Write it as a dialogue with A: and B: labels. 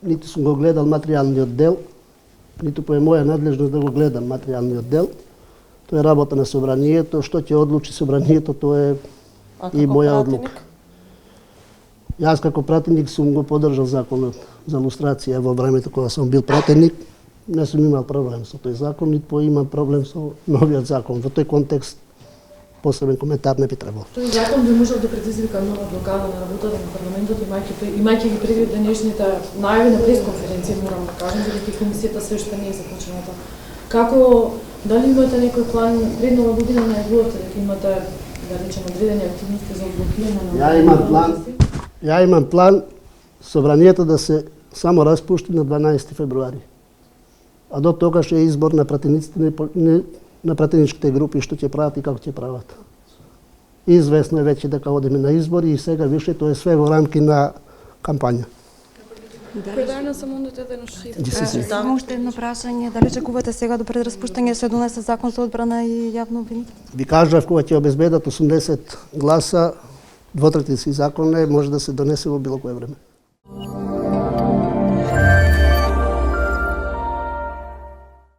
A: ниту сум го гледал материјалниот дел, ниту по моја надлежност да го гледам материјалниот дел. Тоа е работа на собранието, што ќе одлучи собранието, тоа е и моја одлука. Јас како пратеник сум го поддржал законот за лустрација во времето кога сум бил пратеник. Не сум имал проблем со тој закон, ниту имам проблем со новиот закон. Во тој контекст посебен коментар не би требало.
B: Тој закон би можел да предизвика нова блокада на работата на парламентот, имајќи ги предвид денешните најави на пресконференција, морам да кажам, бидејќи комисијата се уште не е започната. Како, дали имате некој план пред нова година на изговорите, дека имате, да речем, одредени активности за одблокирање на
A: Ја имам план собранието да се само распушти на 12 февруари. А до тогаш е избор на пратениците на пратеничките групи што ќе прават и како ќе прават. Известно е веќе дека одиме на избори и сега више тоа е све во рамки на кампања.
C: Само уште едно прашање, дали чекувате сега до пред распуштање се донесе закон за одбрана и јавно обвинение?
A: Ви кажав, кога ќе обезбедат 80 гласа, двотретински закон може да се донесе во било кое време.